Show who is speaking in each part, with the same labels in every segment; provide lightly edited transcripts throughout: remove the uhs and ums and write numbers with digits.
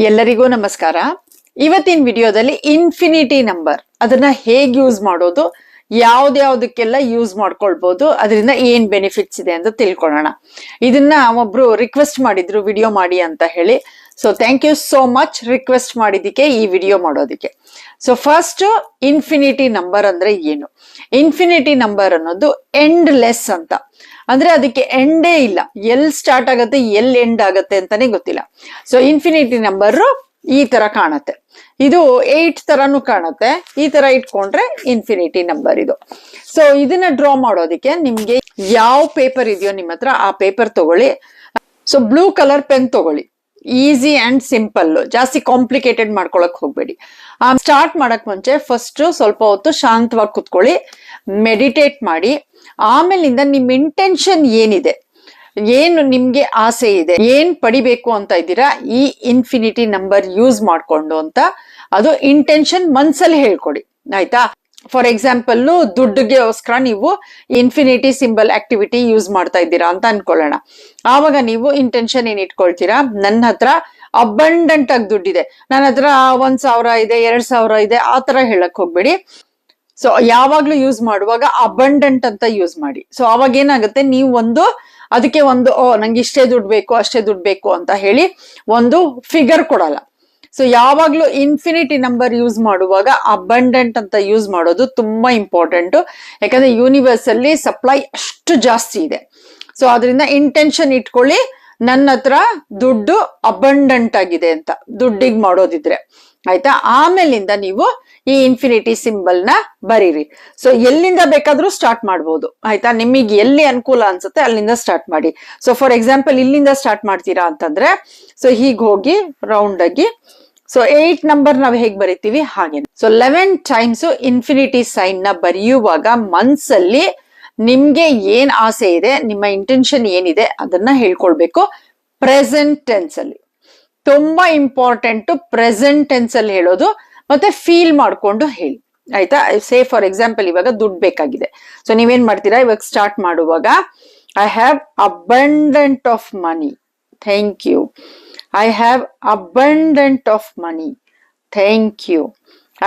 Speaker 1: ಎಲ್ಲರಿಗೂ ನಮಸ್ಕಾರ. ಇವತ್ತಿನ ವಿಡಿಯೋದಲ್ಲಿ ಇನ್ಫಿನಿಟಿ ನಂಬರ್ ಅದನ್ನ ಹೇಗೆ ಯೂಸ್ ಮಾಡೋದು, ಯಾವ್ದ್ಯಾವ್ದಕ್ಕೆಲ್ಲ ಯೂಸ್ ಮಾಡ್ಕೊಳ್ಬಹುದು, ಅದರಿಂದ ಏನ್ ಬೆನಿಫಿಟ್ಸ್ ಇದೆ ಅಂತ ತಿಳ್ಕೊಳ್ಳೋಣ. ಇದನ್ನ ಒಬ್ರು ರಿಕ್ವೆಸ್ಟ್ ಮಾಡಿದ್ರು ವಿಡಿಯೋ ಮಾಡಿ ಅಂತ ಹೇಳಿ. So thank you so much request ಮಾಡಿದ್ದಕ್ಕೆ, ಈ ವಿಡಿಯೋ ಮಾಡೋದಕ್ಕೆ. ಸೊ ಫಸ್ಟ್, ಇನ್ಫಿನಿಟಿ ನಂಬರ್ ಅಂದ್ರೆ ಏನು? ಇನ್ಫಿನಿಟಿ ನಂಬರ್ ಅನ್ನೋದು ಎಂಡ್ಲೆಸ್ ಅಂತ. ಅಂದ್ರೆ ಅದಕ್ಕೆ ಎಂಡೇ ಇಲ್ಲ, ಎಲ್ ಸ್ಟಾರ್ಟ್ ಆಗತ್ತೆ ಎಲ್ ಎಂಡ್ ಆಗತ್ತೆ ಅಂತಾನೆ ಗೊತ್ತಿಲ್ಲ. ಸೊ ಇನ್ಫಿನಿಟಿ ನಂಬರ್ ಈ ತರ ಕಾಣತ್ತೆ. ಇದು 8 ತರನು ಕಾಣತ್ತೆ. ಈ ತರ ಇಟ್ಕೊಂಡ್ರೆ ಇನ್ಫಿನಿಟಿ ನಂಬರ್ ಇದು. ಸೊ ಇದನ್ನ ಡ್ರಾ ಮಾಡೋದಕ್ಕೆ ನಿಮ್ಗೆ ಯಾವ ಪೇಪರ್ ಇದೆಯೋ ನಿಮ್ಮ ಹತ್ರ ಆ ಪೇಪರ್ ತಗೊಳ್ಳಿ. ಸೊ ಬ್ಲೂ ಕಲರ್ ಪೆನ್ ತಗೊಳ್ಳಿ. ಈಸಿ ಅಂಡ್ ಸಿಂಪಲ್, ಜಾಸ್ತಿ ಕಾಂಪ್ಲಿಕೇಟೆಡ್ ಮಾಡ್ಕೊಳಕ್ ಹೋಗ್ಬೇಡಿ. ಸ್ಟಾರ್ಟ್ ಮಾಡಕ್ ಮುಂಚೆ ಫಸ್ಟ್ ಸ್ವಲ್ಪ ಹೊತ್ತು ಶಾಂತವಾಗಿ ಕುತ್ಕೊಳ್ಳಿ, ಮೆಡಿಟೇಟ್ ಮಾಡಿ. ಆಮೇಲಿಂದ ನಿಮ್ ಇಂಟೆನ್ಷನ್ ಏನಿದೆ, ಏನು ನಿಮ್ಗೆ ಆಸೆ ಇದೆ, ಏನ್ ಪಡಿಬೇಕು ಅಂತ ಇದ್ದೀರಾ ಈ ಇನ್ಫಿನಿಟಿ ನಂಬರ್ ಯೂಸ್ ಮಾಡ್ಕೊಂಡು ಅಂತ ಅದು ಇಂಟೆನ್ಷನ್ ಮನ್ಸಲ್ಲಿ ಹೇಳ್ಕೊಡಿ, ಆಯ್ತಾ? ಫಾರ್ ಎಕ್ಸಾಂಪಲ್, ದುಡ್ಡಿಗೆಗೋಸ್ಕರ ನೀವು ಇನ್ಫಿನಿಟಿ ಸಿಂಬಲ್ ಆಕ್ಟಿವಿಟಿ ಯೂಸ್ ಮಾಡ್ತಾ ಇದ್ದೀರಾ ಅಂತ ಅನ್ಕೊಳ್ಳೋಣ. ಆವಾಗ ನೀವು ಇಂಟೆನ್ಷನ್ ಏನ್ ಇಟ್ಕೊಳ್ತೀರಾ, ನನ್ನ ಹತ್ರ ಅಬಂಡೆಂಟ್ ಆಗಿ ದುಡ್ಡಿದೆ, ನನ್ನ ಹತ್ರ 1,000 ಇದೆ, 2,000 ಇದೆ, ಆ ತರ ಹೇಳಕ್ ಹೋಗ್ಬೇಡಿ. ಸೊ ಯಾವಾಗ್ಲೂ ಯೂಸ್ ಮಾಡುವಾಗ ಅಬಂಡೆಂಟ್ ಅಂತ ಯೂಸ್ ಮಾಡಿ. ಸೊ ಅವಾಗ ಏನಾಗುತ್ತೆ, ನೀವು ಅದಕ್ಕೆ ನಂಗೆ ಇಷ್ಟೇ ದುಡ್ಡು ಬೇಕು ಅಷ್ಟೇ ದುಡ್ಡು ಬೇಕು ಅಂತ ಹೇಳಿ ಒಂದು ಫಿಗರ್ ಕೊಡಲ್ಲ. ಸೊ ಯಾವಾಗ್ಲೂ ಇನ್ಫಿನಿಟಿ ನಂಬರ್ ಯೂಸ್ ಮಾಡುವಾಗ ಅಬಂಡೆಂಟ್ ಅಂತ ಯೂಸ್ ಮಾಡೋದು ತುಂಬಾ ಇಂಪಾರ್ಟೆಂಟ್. ಯಾಕಂದ್ರೆ ಯೂನಿವರ್ಸ್ ಅಲ್ಲಿ ಸಪ್ಲೈ ಅಷ್ಟು ಜಾಸ್ತಿ ಇದೆ. ಸೊ ಅದರಿಂದ ಇಂಟೆನ್ಷನ್ ಇಟ್ಕೊಳ್ಳಿ, ನನ್ನ ಹತ್ರ ದುಡ್ಡು ಅಬಂಡೆಂಟ್ ಆಗಿದೆ ಅಂತ, ದುಡ್ಡಿಗೆ ಮಾಡೋದಿದ್ರೆ, ಆಯ್ತಾ? ಆಮೇಲಿಂದ ನೀವು ಈ ಇನ್ಫಿನಿಟಿ ಸಿಂಬಲ್ ನ ಬರೀರಿ. ಸೊ ಎಲ್ಲಿಂದ ಬೇಕಾದ್ರೂ ಸ್ಟಾರ್ಟ್ ಮಾಡ್ಬೋದು, ಆಯ್ತಾ? ನಿಮಗೆ ಎಲ್ಲಿ ಅನುಕೂಲ ಅನ್ಸುತ್ತೆ ಅಲ್ಲಿಂದ ಸ್ಟಾರ್ಟ್ ಮಾಡಿ. ಸೊ ಫಾರ್ ಎಕ್ಸಾಂಪಲ್, ಇಲ್ಲಿಂದ ಸ್ಟಾರ್ಟ್ ಮಾಡ್ತೀರಾ ಅಂತಂದ್ರೆ, ಸೊ ಹೀಗೆ ಹೋಗಿ ರೌಂಡ್ ಆಗಿ, ಸೊ 8 ನಂಬರ್ ನಾವು ಹೇಗ್ ಬರಿತೀವಿ ಹಾಗೆ. ಸೊ 11 ಟೈಮ್ಸ್ ಇನ್ಫಿನಿಟಿ ಸೈನ್ ನ ಬರೆಯುವಾಗ ಮನ್ಸಲ್ಲಿ ನಿಮ್ಗೆ ಏನ್ ಆಸೆ ಇದೆ, ನಿಮ್ಮ ಇಂಟೆನ್ಷನ್ ಏನಿದೆ ಅದನ್ನ ಹೇಳ್ಕೊಳ್ಬೇಕು ಪ್ರೆಸೆಂಟ್ ಟೆನ್ಸ್ ಅಲ್ಲಿ. ತುಂಬಾ ಇಂಪಾರ್ಟೆಂಟ್ ಪ್ರೆಸೆಂಟ್ ಟೆನ್ಸ್ ಅಲ್ಲಿ ಹೇಳೋದು, ಮತ್ತೆ ಫೀಲ್ ಮಾಡ್ಕೊಂಡು ಹೇಳಿ, ಆಯ್ತಾ? ಸೇ ಫಾರ್ ಎಕ್ಸಾಂಪಲ್, ಇವಾಗ ದುಡ್ಡು ಬೇಕಾಗಿದೆ. ಸೊ ನೀವೇನ್ ಮಾಡ್ತೀರಾ, ಇವಾಗ ಸ್ಟಾರ್ಟ್ ಮಾಡುವಾಗ I have abundant of money, thank you. I have abundant of money, thank you.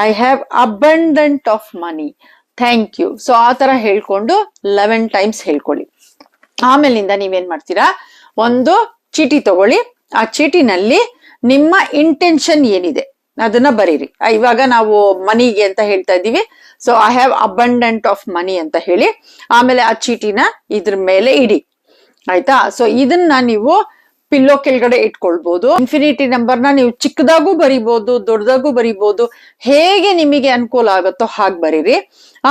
Speaker 1: I have abundant of money, thank you. So ಆ ತರ ಹೇಳ್ಕೊಂಡು 11 ಟೈಮ್ಸ್ ಹೇಳ್ಕೊಳ್ಳಿ. ಆಮೇಲಿಂದ ನೀವೇನ್ ಮಾಡ್ತೀರಾ, ಒಂದು ಚೀಟಿ ತಗೊಳ್ಳಿ. ಆ ಚೀಟಿನಲ್ಲಿ ನಿಮ್ಮ ಇಂಟೆನ್ಷನ್ ಏನಿದೆ ಅದನ್ನ ಬರೀರಿ. ಇವಾಗ ನಾವು ಮನಿಗೆ ಅಂತ ಹೇಳ್ತಾ ಇದೀವಿ. So I have abundant of ಮನಿ ಅಂತ ಹೇಳಿ, ಆಮೇಲೆ ಆ ಚೀಟಿನ ಇದ್ರ ಮೇಲೆ ಇಡಿ, ಆಯ್ತಾ? ಸೊ ಇದನ್ನ ನೀವು ಪಿಲ್ಲೋ ಕೆಳಗಡೆ ಇಟ್ಕೊಳ್ಬಹುದು. ಇನ್ಫಿನಿಟಿ ನಂಬರ್ನ ನೀವು ಚಿಕ್ಕದಾಗೂ ಬರಿಬಹುದು, ದೊಡ್ಡದಾಗೂ ಬರಿಬಹುದು, ಹೇಗೆ ನಿಮಗೆ ಅನುಕೂಲ ಆಗುತ್ತೋ ಹಾಗೆ ಬರೀರಿ.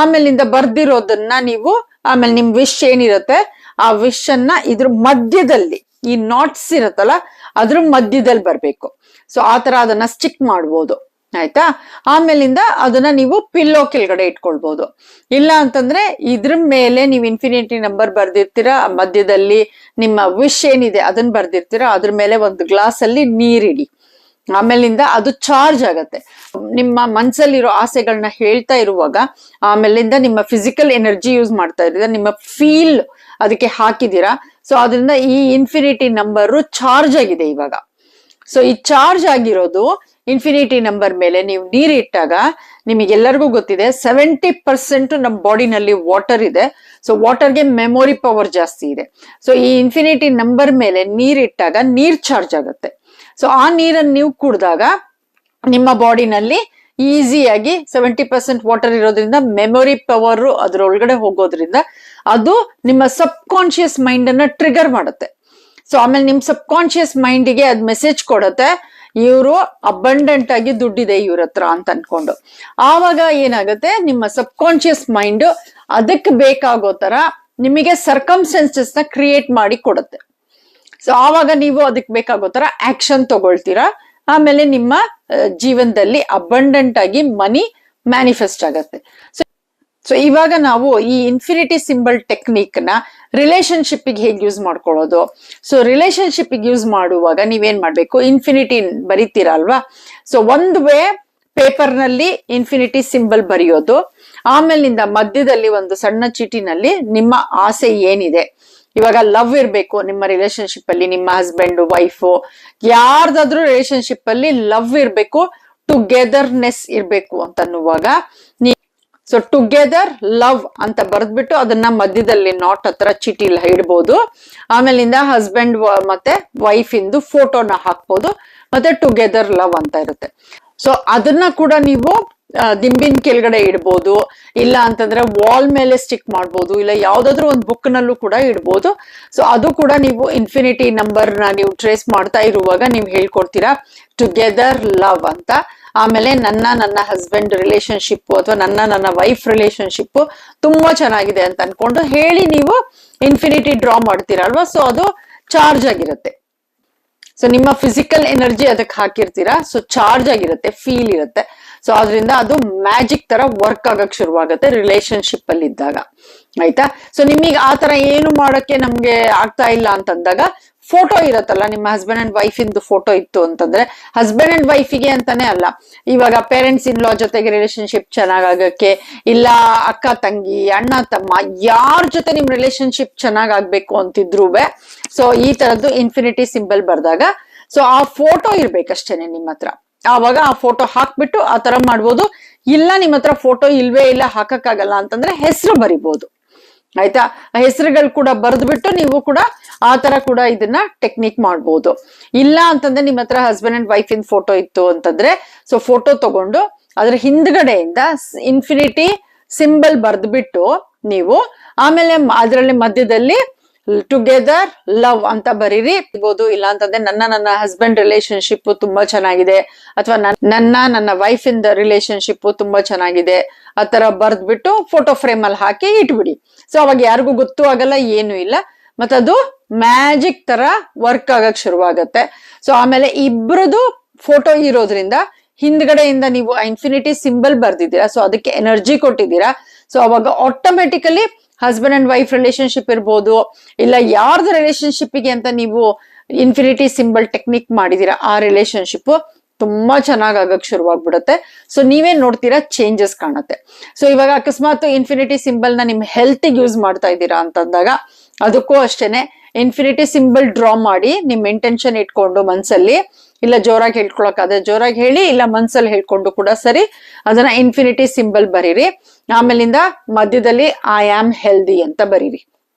Speaker 1: ಆಮೇಲಿಂದ ಬರ್ದಿರೋದನ್ನ ನೀವು, ಆಮೇಲೆ ನಿಮ್ ವಿಶ್ ಏನಿರುತ್ತೆ ಆ ವಿಶ್ ಅನ್ನ ಇದ್ರ ಮಧ್ಯದಲ್ಲಿ, ಈ ನಾಟ್ಸ್ ಇರುತ್ತಲ್ಲ ಅದ್ರ ಮಧ್ಯದಲ್ಲಿ ಬರ್ಬೇಕು. ಸೊ ಆತರ ಅದನ್ನ ಸ್ಟಿಕ್ ಮಾಡ್ಬೋದು, ಆಯ್ತಾ? ಆಮೇಲಿಂದ ಅದನ್ನ ನೀವು ಪಿಲ್ಲೋ ಕೆಳಗಡೆ ಇಟ್ಕೊಳ್ಬಹುದು. ಇಲ್ಲ ಅಂತಂದ್ರೆ ಇದ್ರ ಮೇಲೆ ನೀವು ಇನ್ಫಿನಿಟಿ ನಂಬರ್ ಬರ್ದಿರ್ತೀರಾ, ಮಧ್ಯದಲ್ಲಿ ನಿಮ್ಮ ವಿಶ್ ಏನಿದೆ ಅದನ್ನ ಬರ್ದಿರ್ತೀರಾ, ಅದ್ರ ಮೇಲೆ ಒಂದು ಗ್ಲಾಸ್ ಅಲ್ಲಿ ನೀರಿಡಿ. ಆಮೇಲಿಂದ ಅದು ಚಾರ್ಜ್ ಆಗತ್ತೆ. ನಿಮ್ಮ ಮನ್ಸಲ್ಲಿರೋ ಆಸೆಗಳನ್ನ ಹೇಳ್ತಾ ಇರುವಾಗ ಆಮೇಲಿಂದ ನಿಮ್ಮ ಫಿಸಿಕಲ್ ಎನರ್ಜಿ ಯೂಸ್ ಮಾಡ್ತಾ ಇದ್ದೀರಾ, ನಿಮ್ಮ ಫೀಲ್ ಅದಕ್ಕೆ ಹಾಕಿದೀರಾ. ಸೊ ಅದರಿಂದ ಈ ಇನ್ಫಿನಿಟಿ ನಂಬರ್ ಚಾರ್ಜ್ ಆಗಿದೆ ಇವಾಗ. ಸೊ ಈ ಚಾರ್ಜ್ ಆಗಿರೋದು ಇನ್ಫಿನಿಟಿ ನಂಬರ್ ಮೇಲೆ ನೀವು ನೀರಿಟ್ಟಾಗ, ನಿಮಗೆಲ್ಲರಿಗೂ ಗೊತ್ತಿದೆ 70% ನಮ್ಮ ಬಾಡಿನಲ್ಲಿ ವಾಟರ್ ಇದೆ. ಸೊ ವಾಟರ್ಗೆ ಮೆಮೊರಿ ಪವರ್ ಜಾಸ್ತಿ ಇದೆ. ಸೊ ಈ ಇನ್ಫಿನಿಟಿ ನಂಬರ್ ಮೇಲೆ ನೀರಿಟ್ಟಾಗ ನೀರ್ ಚಾರ್ಜ್ ಆಗುತ್ತೆ. ಸೊ ಆ ನೀರನ್ನು ನೀವು ಕುಡಿದಾಗ ನಿಮ್ಮ ಬಾಡಿನಲ್ಲಿ ಈಸಿಯಾಗಿ 70% ವಾಟರ್ ಇರೋದ್ರಿಂದ ಮೆಮೊರಿ ಪವರ್ ಅದ್ರೊಳಗಡೆ ಹೋಗೋದ್ರಿಂದ ಅದು ನಿಮ್ಮ ಸಬ್ ಕಾನ್ಶಿಯಸ್ ಮೈಂಡ್ ಅನ್ನ ಟ್ರಿಗರ್ ಮಾಡುತ್ತೆ. ಸೊ ಆಮೇಲೆ ನಿಮ್ ಸಬ್ ಕಾನ್ಶಿಯಸ್ ಮೈಂಡ್ಗೆ ಅದ್ ಮೆಸೇಜ್ ಕೊಡುತ್ತೆ, ಇವರು ಅಬಂಡೆಂಟ್ ಆಗಿ ದುಡ್ಡಿದೆ ಇವ್ರ ಹತ್ರ ಅಂತ ಅನ್ಕೊಂಡು. ಆವಾಗ ಏನಾಗುತ್ತೆ, ನಿಮ್ಮ ಸಬ್ ಕಾನ್ಶಿಯಸ್ ಮೈಂಡ್ ಅದಕ್ಕೆ ಬೇಕಾಗೋ ತರ ನಿಮಗೆ ಸರ್ಕಮ್ಸ್ಟೆನ್ಸಸ್ ನ ಕ್ರಿಯೇಟ್ ಮಾಡಿ ಕೊಡುತ್ತೆ. ಸೊ ಆವಾಗ ನೀವು ಅದಕ್ಕೆ ಬೇಕಾಗೋ ತರ ಆಕ್ಷನ್ ತಗೊಳ್ತೀರಾ. ಆಮೇಲೆ ನಿಮ್ಮ ಜೀವನದಲ್ಲಿ ಅಬಂಡೆಂಟ್ ಆಗಿ ಮನಿ ಮ್ಯಾನಿಫೆಸ್ಟ್ ಆಗತ್ತೆ. ಸೊ ಇವಾಗ ನಾವು ಈ ಇನ್ಫಿನಿಟಿ ಸಿಂಬಲ್ ಟೆಕ್ನಿಕ್ ನ ರಿಲೇಶನ್ಶಿಪ್ ಗೆ ಹೇಗೆ ಯೂಸ್ ಮಾಡ್ಕೊಳ್ಳೋದು. ಸೊ ರಿಲೇಶನ್ಶಿಪ್ ಗೆ ಯೂಸ್ ಮಾಡುವಾಗ ನೀವೇನ್ ಮಾಡ್ಬೇಕು, ಇನ್ಫಿನಿಟಿ ಬರೀತೀರಾ ಅಲ್ವಾ? ಸೊ ಒಂದು ವೇ ಪೇಪರ್ ನಲ್ಲಿ ಇನ್ಫಿನಿಟಿ ಸಿಂಬಲ್ ಬರೆಯೋದು, ಆಮೇಲಿಂದ ಮಧ್ಯದಲ್ಲಿ ಒಂದು ಸಣ್ಣ ಚೀಟಿನಲ್ಲಿ ನಿಮ್ಮ ಆಸೆ ಏನಿದೆ, ಇವಾಗ ಲವ್ ಇರ್ಬೇಕು ನಿಮ್ಮ ರಿಲೇಶನ್ಶಿಪ್ ಅಲ್ಲಿ, ನಿಮ್ಮ ಹಸ್ಬೆಂಡ್ ವೈಫ್ ಯಾರ್ದಾದ್ರೂ ರಿಲೇಶನ್ಶಿಪ್ ಅಲ್ಲಿ ಲವ್ ಇರ್ಬೇಕು, ಟುಗೆದರ್ನೆಸ್ ಇರ್ಬೇಕು ಅಂತ ಅನ್ನುವಾಗ ಸೊ ಟುಗೆದರ್ ಲವ್ ಅಂತ ಬರೆದ್ಬಿಟ್ಟು ಅದನ್ನ ಮಧ್ಯದಲ್ಲಿ ನಾಟ್ ಹತ್ರ ಚೀಟಿಲ್ ಇಡ್ಬೋದು. ಆಮೇಲಿಂದ ಹಸ್ಬೆಂಡ್ ಮತ್ತೆ ವೈಫ್ ಇಂದು ಫೋಟೋನ ಹಾಕ್ಬೋದು, ಮತ್ತೆ ಟುಗೆದರ್ ಲವ್ ಅಂತ ಇರುತ್ತೆ. ಸೊ ಅದನ್ನ ಕೂಡ ನೀವು ದಿಂಬಿನ ಕೆಳಗಡೆ ಇಡ್ಬೋದು, ಇಲ್ಲ ಅಂತಂದ್ರೆ ವಾಲ್ ಮೇಲೆ ಸ್ಟಿಕ್ ಮಾಡ್ಬೋದು, ಇಲ್ಲ ಯಾವ್ದಾದ್ರು ಒಂದು ಬುಕ್ ನಲ್ಲೂ ಕೂಡ ಇಡ್ಬೋದು. ಸೊ ಅದು ಕೂಡ ನೀವು ಇನ್ಫಿನಿಟಿ ನಂಬರ್ ನ ನೀವು ಟ್ರೇಸ್ ಮಾಡ್ತಾ ಇರುವಾಗ ನೀವು ಹೇಳ್ಕೊಡ್ತೀರಾ ಟುಗೆದರ್ ಲವ್ ಅಂತ. ಆಮೇಲೆ ನನ್ನ ಹಸ್ಬೆಂಡ್ ರಿಲೇಶನ್ಶಿಪ್ ಅಥವಾ ನನ್ನ ವೈಫ್ ರಿಲೇಶನ್ಶಿಪ್ ತುಂಬಾ ಚೆನ್ನಾಗಿದೆ ಅಂತ ಅನ್ಕೊಂಡು ಹೇಳಿ ನೀವು ಇನ್ಫಿನಿಟಿ ಡ್ರಾ ಮಾಡ್ತೀರಲ್ವಾ. ಸೊ ಅದು ಚಾರ್ಜ್ ಆಗಿರುತ್ತೆ. ಸೊ ನಿಮ್ಮ ಫಿಸಿಕಲ್ ಎನರ್ಜಿ ಅದಕ್ಕೆ ಹಾಕಿರ್ತೀರಾ, ಸೊ ಚಾರ್ಜ್ ಆಗಿರುತ್ತೆ, ಫೀಲ್ ಇರುತ್ತೆ. ಸೊ ಅದರಿಂದ ಅದು ಮ್ಯಾಜಿಕ್ ತರ ವರ್ಕ್ ಆಗಕ್ ಶುರುವಾಗುತ್ತೆ ರಿಲೇಶನ್ಶಿಪ್ ಅಲ್ಲಿ ಇದ್ದಾಗ, ಆಯ್ತಾ. ಸೊ ನಿಮಗೆ ಆ ತರ ಏನು ಮಾಡಕ್ಕೆ ನಮ್ಗೆ ಆಗ್ತಾ ಇಲ್ಲ ಅಂತಂದಾಗ ಫೋಟೋ ಇರತ್ತಲ್ಲ, ನಿಮ್ಮ ಹಸ್ಬೆಂಡ್ ಅಂಡ್ ವೈಫ್ ಇಂದು ಫೋಟೋ ಇತ್ತು ಅಂತಂದ್ರೆ, ಹಸ್ಬೆಂಡ್ ಅಂಡ್ ವೈಫಿಗೆ ಅಂತಾನೆ ಅಲ್ಲ, ಇವಾಗ ಪೇರೆಂಟ್ಸ್ ಇನ್ ಲಾ ಜೊತೆಗೆ ರಿಲೇಶನ್ಶಿಪ್ ಚೆನ್ನಾಗಕ್ಕೆ, ಇಲ್ಲ ಅಕ್ಕ ತಂಗಿ ಅಣ್ಣ ತಮ್ಮ ಯಾರ ಜೊತೆ ನಿಮ್ ರಿಲೇಶನ್ಶಿಪ್ ಚೆನ್ನಾಗ್ ಆಗ್ಬೇಕು ಅಂತಿದ್ರು ಸೊ ಈ ತರದ್ದು ಇನ್ಫಿನಿಟಿ ಸಿಂಬಲ್ ಬರ್ದಾಗ ಸೊ ಆ ಫೋಟೋ ಇರ್ಬೇಕಷ್ಟೇನೆ ನಿಮ್ಮ ಹತ್ರ. ಆವಾಗ ಆ ಫೋಟೋ ಹಾಕ್ಬಿಟ್ಟು ಆ ತರ ಮಾಡ್ಬೋದು. ಇಲ್ಲ ನಿಮ್ಮ ಹತ್ರ ಫೋಟೋ ಇಲ್ವೇ ಇಲ್ಲ, ಹಾಕಕ್ಕಾಗಲ್ಲ ಅಂತಂದ್ರೆ ಹೆಸರು ಬರಿಬಹುದು, ಆಯ್ತಾ. ಹೆಸರುಗಳು ಕೂಡ ಬರೆದ್ಬಿಟ್ಟು ನೀವು ಕೂಡ ಆ ತರ ಕೂಡ ಇದನ್ನ ಟೆಕ್ನಿಕ್ ಮಾಡ್ಬೋದು. ಇಲ್ಲ ಅಂತಂದ್ರೆ ನಿಮ್ಮ ಹತ್ರ husband and wife in photo ಇತ್ತು ಅಂತಂದ್ರೆ ಸೊ ಫೋಟೋ ತಗೊಂಡು ಅದ್ರ ಹಿಂದ್ಗಡೆಯಿಂದ ಇನ್ಫಿನಿಟಿ ಸಿಂಬಲ್ ಬರ್ದ್ಬಿಟ್ಟು ನೀವು ಆಮೇಲೆ ಅದರಲ್ಲಿ ಮಧ್ಯದಲ್ಲಿ ಟುಗೆದರ್ ಲವ್ ಅಂತ ಬರೀರಿ ಇರ್ಬೋದು. ಇಲ್ಲ ಅಂತಂದ್ರೆ ನನ್ನ ಹಸ್ಬೆಂಡ್ ರಿಲೇಶನ್ಶಿಪ್ ತುಂಬಾ ಚೆನ್ನಾಗಿದೆ, ಅಥವಾ ನನ್ನ ವೈಫ್ ಇಂದ ರಿಲೇಶನ್ಶಿಪ್ ತುಂಬಾ ಚೆನ್ನಾಗಿದೆ, ಆ ತರ ಬರ್ದ್ಬಿಟ್ಟು ಫೋಟೋ ಫ್ರೇಮ್ ಅಲ್ಲಿ ಹಾಕಿ ಇಟ್ಬಿಡಿ. ಸೊ ಅವಾಗ ಯಾರಿಗೂ ಗೊತ್ತೂ ಆಗಲ್ಲ, ಏನು ಇಲ್ಲ, ಮತ್ತೆ ಅದು ಮ್ಯಾಜಿಕ್ ತರ ವರ್ಕ್ ಆಗಕ್ ಶುರುವಾಗತ್ತೆ. ಸೊ ಆಮೇಲೆ ಇಬ್ರದು ಫೋಟೋ ಇರೋದ್ರಿಂದ ಹಿಂದ್ಗಡೆಯಿಂದ ನೀವು ಇನ್ಫಿನಿಟಿ ಸಿಂಬಲ್ ಬರ್ದಿದ್ದೀರಾ, ಸೊ ಅದಕ್ಕೆ ಎನರ್ಜಿ ಕೊಟ್ಟಿದ್ದೀರಾ. ಸೊ ಅವಾಗ automatically husband and wife relationship ಇರ್ಬೋದು, ಇಲ್ಲ ಯಾರ್ದು ರಿಲೇಶನ್ಶಿಪ್ಗೆ ಅಂತ ನೀವು ಇನ್ಫಿನಿಟಿ ಸಿಂಬಲ್ ಟೆಕ್ನಿಕ್ ಮಾಡಿದೀರಾ, ಆ ರಿಲೇಶನ್ಶಿಪ್ ತುಂಬಾ ಚೆನ್ನಾಗ್ ಆಗಕ್ ಶುರುವಾಗ್ಬಿಡುತ್ತೆ. ಸೊ ನೀವೇ ನೋಡ್ತೀರಾ ಚೇಂಜಸ್ ಕಾಣುತ್ತೆ. ಸೊ ಇವಾಗ ಅಕಸ್ಮಾತ್ ಇನ್ಫಿನಿಟಿ ಸಿಂಬಲ್ ನ ನಿಮ್ ಹೆಲ್ತ್ ಯೂಸ್ ಮಾಡ್ತಾ ಇದ್ದೀರಾ ಅಂತಂದಾಗ ಅದಕ್ಕೂ ಅಷ್ಟೇನೆ ಇನ್ಫಿನಿಟಿ ಸಿಂಬಲ್ ಡ್ರಾ ಮಾಡಿ ನಿಮ್ ಇಂಟೆನ್ಷನ್ ಇಟ್ಕೊಂಡು ಮನ್ಸಲ್ಲಿ, ಇಲ್ಲ ಜೋರಾಗಿ ಹೇಳ್ಕೊಳಕ್ ಅದೇ ಜೋರಾಗಿ ಹೇಳಿ, ಇಲ್ಲ ಮನ್ಸಲ್ಲಿ ಹೇಳ್ಕೊಂಡು ಕೂಡ ಸರಿ, ಅದನ್ನ ಇನ್ಫಿನಿಟಿ ಸಿಂಬಲ್ ಬರೀರಿ. ಆಮೇಲಿಂದ ಮಧ್ಯದಲ್ಲಿ ಐ ಆಮ್ ಹೆಲ್ದಿ ಅಂತ ಬರೀರಿ.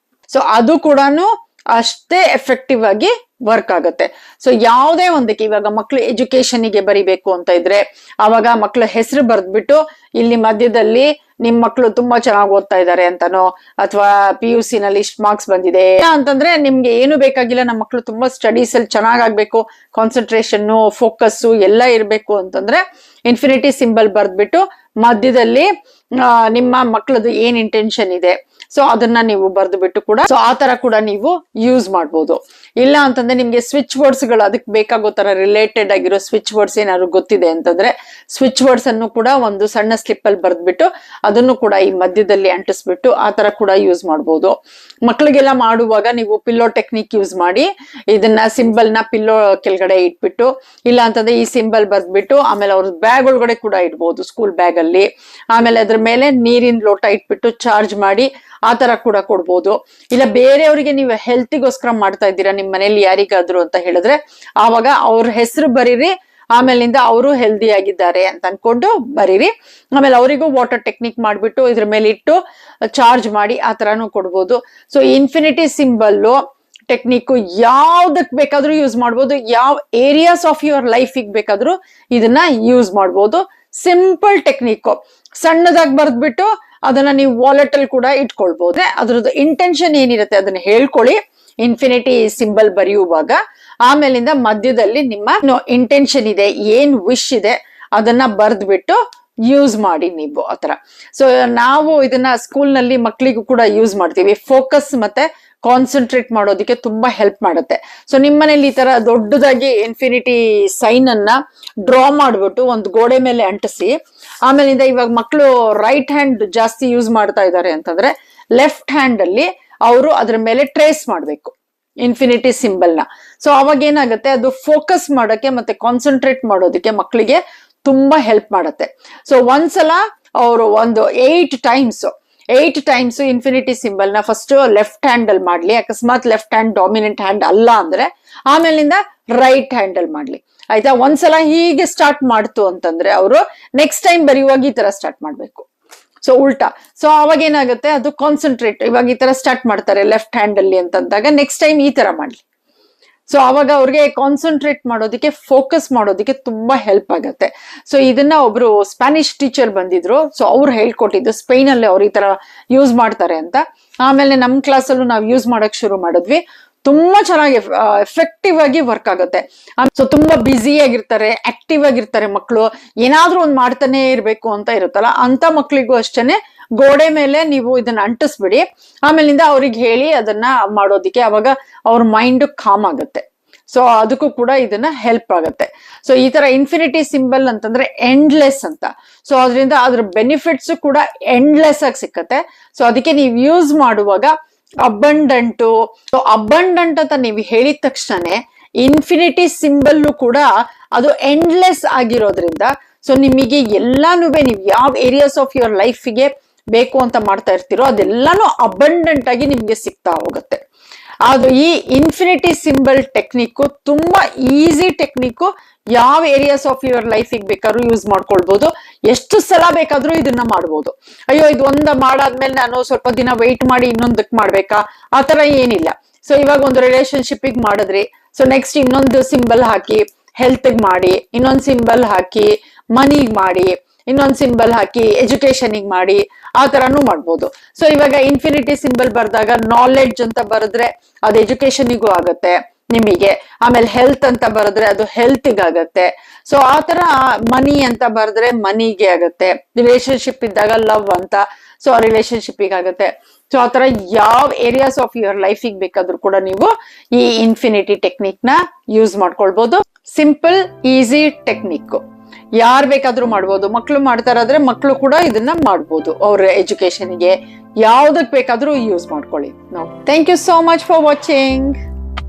Speaker 1: ಸೊ ಅದು ಕೂಡ ಅಷ್ಟೇ ಎಫೆಕ್ಟಿವ್ ಆಗಿ ವರ್ಕ್ ಆಗುತ್ತೆ. ಸೊ ಯಾವುದೇ ಒಂದಕ್ಕೆ ಇವಾಗ ಮಕ್ಳು ಎಜುಕೇಶನ್ಗೆ ಬರಿಬೇಕು ಅಂತ ಇದ್ರೆ ಅವಾಗ ಮಕ್ಳ ಹೆಸರು ಬರ್ದ್ಬಿಟ್ಟು ಇಲ್ಲಿ ಮಧ್ಯದಲ್ಲಿ ನಿಮ್ ಮಕ್ಳು ತುಂಬಾ ಚೆನ್ನಾಗಿ ಓದ್ತಾ ಇದಾರೆ ಅಂತಾನೋ, ಅಥವಾ PUC ನಲ್ಲಿ ಇಷ್ಟ ಮಾರ್ಕ್ಸ್ ಬಂದಿದೆ ಅಂತಂದ್ರೆ ನಿಮ್ಗೆ ಏನು ಬೇಕಾಗಿಲ್ಲ, ನಮ್ಮ ಮಕ್ಳು ತುಂಬಾ ಸ್ಟಡೀಸ್ ಅಲ್ಲಿ ಚೆನ್ನಾಗಾಗ್ಬೇಕು, ಕಾನ್ಸಂಟ್ರೇಷನ್ ಫೋಕಸ್ ಎಲ್ಲ ಇರ್ಬೇಕು ಅಂತಂದ್ರೆ ಇನ್ಫಿನಿಟಿ ಸಿಂಬಲ್ ಬರ್ದ್ಬಿಟ್ಟು ಮಧ್ಯದಲ್ಲಿ ನಿಮ್ಮ ಮಕ್ಳದು ಏನ್ ಇಂಟೆನ್ಷನ್ ಇದೆ ಸೊ ಅದನ್ನ ನೀವು ಬರ್ದು ಬಿಟ್ಟು ಕೂಡ ಸೊ ಆ ತರ ಕೂಡ ನೀವು ಯೂಸ್ ಮಾಡ್ಬೋದು. ಇಲ್ಲ ಅಂತಂದ್ರೆ ನಿಮ್ಗೆ ಸ್ವಿಚ್ ವರ್ಡ್ಸ್ ಗಳು ಅದಕ್ಕೆ ಬೇಕಾಗೋ ತರ ರಿಲೇಟೆಡ್ ಆಗಿರೋ ಸ್ವಿಚ್ ವರ್ಡ್ಸ್ ಏನಾದ್ರು ಗೊತ್ತಿದೆ ಅಂತಂದ್ರೆ ಸ್ವಿಚ್ ವರ್ಡ್ಸ್ ಅನ್ನು ಕೂಡ ಒಂದು ಸಣ್ಣ ಸ್ಲಿಪ್ ಅಲ್ಲಿ ಬರ್ದ್ಬಿಟ್ಟು ಅದನ್ನು ಕೂಡ ಈ ಮಧ್ಯದಲ್ಲಿ ಅಂಟಿಸ್ಬಿಟ್ಟು ಆ ತರ ಕೂಡ ಯೂಸ್ ಮಾಡ್ಬೋದು. ಮಕ್ಳಿಗೆಲ್ಲ ಮಾಡುವಾಗ ನೀವು ಪಿಲ್ಲೋ ಟೆಕ್ನಿಕ್ ಯೂಸ್ ಮಾಡಿ ಇದನ್ನ ಸಿಂಬಲ್ ನ ಪಿಲ್ಲೋ ಕೆಳಗಡೆ ಇಟ್ಬಿಟ್ಟು, ಇಲ್ಲ ಅಂತಂದ್ರೆ ಈ ಸಿಂಬಲ್ ಬರ್ದ್ಬಿಟ್ಟು ಆಮೇಲೆ ಅವ್ರ ಬ್ಯಾಗ್ ಒಳಗಡೆ ಕೂಡ ಇಡ್ಬೋದು, ಸ್ಕೂಲ್ ಬ್ಯಾಗ್ ಅಲ್ಲಿ. ಆಮೇಲೆ ಅದ್ರ ಮೇಲೆ ನೀರಿನ ಲೋಟ ಇಟ್ಬಿಟ್ಟು ಚಾರ್ಜ್ ಮಾಡಿ ಆ ತರ ಕೂಡ ಕೊಡ್ಬೋದು. ಇಲ್ಲ ಬೇರೆಯವರಿಗೆ ನೀವು ಹೆಲ್ತಿಗೋಸ್ಕರ ಮಾಡ್ತಾ ಇದ್ದೀರಾ ನಿಮ್ ಮನೇಲಿ ಯಾರಿಗಾದ್ರು ಅಂತ ಹೇಳಿದ್ರೆ ಆವಾಗ ಅವ್ರ ಹೆಸರು ಬರೀರಿ, ಆಮೇಲಿಂದ ಅವರು ಹೆಲ್ದಿ ಆಗಿದ್ದಾರೆ ಅಂತ ಅನ್ಕೊಂಡು ಬರೀರಿ. ಆಮೇಲೆ ಅವರಿಗೂ ವಾಟರ್ ಟೆಕ್ನಿಕ್ ಮಾಡ್ಬಿಟ್ಟು ಇದ್ರ ಮೇಲೆ ಇಟ್ಟು ಚಾರ್ಜ್ ಮಾಡಿ ಆ ತರಾನು ಕೊಡ್ಬೋದು. ಸೊ ಇನ್ಫಿನಿಟಿ ಸಿಂಬಲ್ ಟೆಕ್ನಿಕ್ ಯಾವ್ದಕ್ ಬೇಕಾದ್ರೂ ಯೂಸ್ ಮಾಡ್ಬೋದು, ಯಾವ ಏರಿಯಾಸ್ ಆಫ್ ಯುವರ್ ಲೈಫಿಗೆ ಬೇಕಾದ್ರೂ ಇದನ್ನ ಯೂಸ್ ಮಾಡ್ಬೋದು. ಸಿಂಪಲ್ ಟೆಕ್ನಿಕ್, ಸಣ್ಣದಾಗಿ ಬರ್ದ್ಬಿಟ್ಟು ಅದನ್ನ ನೀವು ವಾಲೆಟ್ ಅಲ್ಲಿ ಕೂಡ ಇಟ್ಕೊಳ್ಬಹುದು. ಅದ್ರದ್ದು ಇಂಟೆನ್ಷನ್ ಏನಿರುತ್ತೆ ಅದನ್ನ ಹೇಳ್ಕೊಳ್ಳಿ ಇನ್ಫಿನಿಟಿ ಸಿಂಬಲ್ ಬರೆಯುವಾಗ. ಆಮೇಲಿಂದ ಮಧ್ಯದಲ್ಲಿ ನಿಮ್ಮ ಇಂಟೆನ್ಷನ್ ಇದೆ, ಏನ್ ವಿಶ್ ಇದೆ ಅದನ್ನ ಬರ್ದ್ಬಿಟ್ಟು ಯೂಸ್ ಮಾಡಿ ನೀವು ಆತರ. ಸೊ ನಾವು ಇದನ್ನ ಸ್ಕೂಲ್ ನಲ್ಲಿ ಮಕ್ಳಿಗೂ ಕೂಡ ಯೂಸ್ ಮಾಡ್ತೀವಿ. ಫೋಕಸ್ ಮತ್ತೆ ಕಾನ್ಸಂಟ್ರೇಟ್ ಮಾಡೋದಕ್ಕೆ ತುಂಬಾ ಹೆಲ್ಪ್ ಮಾಡುತ್ತೆ. ಸೊ ನಿಮ್ಮನೇಲಿ ಈ ತರ ದೊಡ್ಡದಾಗಿ ಇನ್ಫಿನಿಟಿ ಸೈನ್ ಅನ್ನ ಡ್ರಾ ಮಾಡ್ಬಿಟ್ಟು ಒಂದು ಗೋಡೆ ಮೇಲೆ ಅಂಟಿಸಿ, ಆಮೇಲಿಂದ ಇವಾಗ ಮಕ್ಕಳು ರೈಟ್ ಹ್ಯಾಂಡ್ ಜಾಸ್ತಿ ಯೂಸ್ ಮಾಡ್ತಾ ಇದ್ದಾರೆ ಅಂತಂದ್ರೆ ಲೆಫ್ಟ್ ಹ್ಯಾಂಡ್ ಅಲ್ಲಿ ಅವರು ಅದ್ರ ಮೇಲೆ ಟ್ರೇಸ್ ಮಾಡ್ಬೇಕು ಇನ್ಫಿನಿಟಿ ಸಿಂಬಲ್ ನ. ಸೊ ಅವಾಗ ಏನಾಗುತ್ತೆ, ಅದು ಫೋಕಸ್ ಮಾಡೋಕೆ ಮತ್ತೆ ಕಾನ್ಸಂಟ್ರೇಟ್ ಮಾಡೋದಕ್ಕೆ ಮಕ್ಕಳಿಗೆ ತುಂಬಾ ಹೆಲ್ಪ್ ಮಾಡುತ್ತೆ. ಸೊ ಒಂದ್ಸಲ ಅವರು ಒಂದು 8 times 8 ಟೈಮ್ಸ್ ಇನ್ಫಿನಿಟಿ ಸಿಂಬಲ್ ನ ಫಸ್ಟ್ ಲೆಫ್ಟ್ ಹ್ಯಾಂಡ್ ಅಲ್ಲಿ ಮಾಡ್ಲಿ, ಅಕಸ್ಮಾತ್ ಲೆಫ್ಟ್ ಹ್ಯಾಂಡ್ ಡಾಮಿನೆಂಟ್ ಹ್ಯಾಂಡ್ ಅಲ್ಲ ಅಂದ್ರೆ ಆಮೇಲಿಂದ ರೈಟ್ ಹ್ಯಾಂಡ್ ಅಲ್ಲಿ ಮಾಡ್ಲಿ. ಆಯ್ತಾ? ಒಂದ್ಸಲ ಹೀಗೆ ಸ್ಟಾರ್ಟ್ ಮಾಡ್ತು ಅಂತಂದ್ರೆ ಅವರು ನೆಕ್ಸ್ಟ್ ಟೈಮ್ ಬರೆಯುವಾಗ ಈ ತರ ಸ್ಟಾರ್ಟ್ ಮಾಡ್ಬೇಕು. ಸೊ ಉಲ್ಟಾ. ಸೊ ಅವಾಗ ಏನಾಗುತ್ತೆ, ಅದು ಕಾನ್ಸಂಟ್ರೇಟ್. ಇವಾಗ ಈ ತರ ಸ್ಟಾರ್ಟ್ ಮಾಡ್ತಾರೆ ಲೆಫ್ಟ್ ಹ್ಯಾಂಡ್ ಅಲ್ಲಿ ಅಂತಂದಾಗ ನೆಕ್ಸ್ಟ್ ಟೈಮ್ ಈ ತರ ಮಾಡ್ಲಿ. ಸೊ ಅವಾಗ ಅವ್ರಿಗೆ ಕಾನ್ಸಂಟ್ರೇಟ್ ಮಾಡೋದಕ್ಕೆ, ಫೋಕಸ್ ಮಾಡೋದಕ್ಕೆ ತುಂಬಾ ಹೆಲ್ಪ್ ಆಗತ್ತೆ. ಸೊ ಇದನ್ನ ಒಬ್ರು ಸ್ಪ್ಯಾನಿಷ್ ಟೀಚರ್ ಬಂದಿದ್ರು. ಸೊ ಅವ್ರು ಹೇಳ್ಕೊಟ್ಟಿದ್ದು, ಸ್ಪೇನ್ ಅಲ್ಲಿ ಅವ್ರು ಈ ತರ ಯೂಸ್ ಮಾಡ್ತಾರೆ ಅಂತ. ಆಮೇಲೆ ನಮ್ ಕ್ಲಾಸಲ್ಲೂ ನಾವು ಯೂಸ್ ಮಾಡಕ್ ಶುರು ಮಾಡಿದ್ವಿ. ತುಂಬಾ ಚೆನ್ನಾಗಿ ಎಫೆಕ್ಟಿವ್ ಆಗಿ ವರ್ಕ್ ಆಗುತ್ತೆ. ಸೊ ತುಂಬಾ ಬ್ಯುಸಿ ಆಗಿರ್ತಾರೆ, ಆಕ್ಟಿವ್ ಆಗಿರ್ತಾರೆ ಮಕ್ಕಳು, ಏನಾದ್ರೂ ಒಂದ್ ಮಾಡ್ತಾನೆ ಇರ್ಬೇಕು ಅಂತ ಇರುತ್ತಲ್ಲ, ಅಂತ ಮಕ್ಳಿಗೂ ಅಷ್ಟೇನೆ ಗೋಡೆ ಮೇಲೆ ನೀವು ಇದನ್ನ ಅಂಟಿಸ್ಬಿಡಿ. ಆಮೇಲಿಂದ ಅವ್ರಿಗೆ ಹೇಳಿ ಅದನ್ನ ಮಾಡೋದಿಕ್ಕೆ, ಅವಾಗ ಅವ್ರ ಮೈಂಡ್ ಕಾಮ್ ಆಗುತ್ತೆ. ಸೊ ಅದಕ್ಕೂ ಕೂಡ ಇದನ್ನ ಹೆಲ್ಪ್ ಆಗುತ್ತೆ. ಸೊ ಈ ತರ ಇನ್ಫಿನಿಟಿ ಸಿಂಬಲ್ ಅಂತಂದ್ರೆ ಎಂಡ್ಲೆಸ್ ಅಂತ. ಸೊ ಅದರಿಂದ ಅದ್ರ ಬೆನಿಫಿಟ್ಸ್ ಕೂಡ ಎಂಡ್ಲೆಸ್ ಆಗಿ ಸಿಕ್ಕತ್ತೆ. ಸೊ ಅದಕ್ಕೆ ನೀವು ಯೂಸ್ ಮಾಡುವಾಗ ಅಬಂಡಂಟು. ಸೊ ಅಬಂಡಂಟ್ ಅಂತ ನೀವು ಹೇಳಿದ ತಕ್ಷಣನೇ ಇನ್ಫಿನಿಟಿ ಸಿಂಬಲ್ ಕೂಡ ಅದು ಎಂಡ್ಲೆಸ್ ಆಗಿರೋದ್ರಿಂದ, ಸೊ ನಿಮಗೆ ಎಲ್ಲಾನು ನೀವು ಯಾವ ಏರಿಯಾಸ್ ಆಫ್ ಯುವರ್ ಲೈಫಿಗೆ ಬೇಕು ಅಂತ ಮಾಡ್ತಾ ಇರ್ತೀರೋ ಅದೆಲ್ಲಾನು ಅಬಂಡೆಂಟ್ ಆಗಿ ನಿಮ್ಗೆ ಸಿಗ್ತಾ ಹೋಗುತ್ತೆ. ಅದು ಈ ಇನ್ಫಿನಿಟಿ ಸಿಂಬಲ್ ಟೆಕ್ನಿಕ್ ತುಂಬಾ ಈಸಿ ಟೆಕ್ನಿಕ್. ಯಾವ ಏರಿಯಾಸ್ ಆಫ್ ಯುವರ್ ಲೈಫಿಗೆ ಬೇಕಾದ್ರೂ ಯೂಸ್ ಮಾಡ್ಕೊಳ್ಬಹುದು. ಎಷ್ಟು ಸಲ ಬೇಕಾದ್ರೂ ಇದನ್ನ ಮಾಡ್ಬೋದು. ಅಯ್ಯೋ ಇದು ಮಾಡಾದ್ಮೇಲೆ ನಾನು ಸ್ವಲ್ಪ ದಿನ ವೆಯ್ಟ್ ಮಾಡಿ ಇನ್ನೊಂದಕ್ಕೆ ಮಾಡ್ಬೇಕಾ, ಆತರ ಏನಿಲ್ಲ. ಸೊ ಇವಾಗ ಒಂದು ರಿಲೇಶನ್ಶಿಪ್ ಮಾಡಿದ್ರಿ, ಸೊ ನೆಕ್ಸ್ಟ್ ಇನ್ನೊಂದು ಸಿಂಬಲ್ ಹಾಕಿ ಹೆಲ್ತ್ ಮಾಡಿ, ಇನ್ನೊಂದು ಸಿಂಬಲ್ ಹಾಕಿ ಮನಿಗ್ ಮಾಡಿ, ಇನ್ನೊಂದು ಸಿಂಬಲ್ ಹಾಕಿ ಎಜುಕೇಶನ್ ಮಾಡಿ, ಆ ತರಾನು ಮಾಡ್ಬೋದು. ಸೊ ಇವಾಗ ಇನ್ಫಿನಿಟಿ ಸಿಂಬಲ್ ಬರ್ದಾಗ ನಾಲೆಡ್ಜ್ ಅಂತ ಬರೆದ್ರೆ ಅದು ಎಜುಕೇಶನಿಗೂ ಆಗತ್ತೆ ನಿಮಗೆ. ಆಮೇಲೆ ಹೆಲ್ತ್ ಅಂತ ಬರೆದ್ರೆ ಅದು ಹೆಲ್ತ್ಗೆ ಆಗತ್ತೆ. ಸೊ ಆ ತರ ಮನಿ ಅಂತ ಬರೆದ್ರೆ ಮನಿಗೆ ಆಗತ್ತೆ. ರಿಲೇಶನ್ಶಿಪ್ ಇದ್ದಾಗ ಲವ್ ಅಂತ, ಸೊ ರಿಲೇಶನ್ಶಿಪ್ಗೆ ಆಗತ್ತೆ. ಸೊ ಆ ತರ ಯಾವ ಏರಿಯಾಸ್ ಆಫ್ ಯುವರ್ ಲೈಫಿಗೆ ಬೇಕಾದ್ರೂ ಕೂಡ ನೀವು ಈ ಇನ್ಫಿನಿಟಿ ಟೆಕ್ನಿಕ್ ನ ಯೂಸ್ ಮಾಡ್ಕೊಳ್ಬಹುದು. ಸಿಂಪಲ್ ಈಸಿ ಟೆಕ್ನಿಕ್, ಯಾರ್ ಬೇಕಾದ್ರೂ ಮಾಡ್ಬೋದು. ಮಕ್ಳು ಮಾಡ್ತಾರಾದ್ರೆ ಮಕ್ಳು ಕೂಡ ಇದನ್ನ ಮಾಡ್ಬೋದು. ಅವ್ರ ಎಜುಕೇಶನ್ಗೆ ಯಾವ್ದಕ್ ಬೇಕಾದ್ರೂ ಯೂಸ್ ಮಾಡ್ಕೊಳ್ಳಿ. Thank you so much for watching.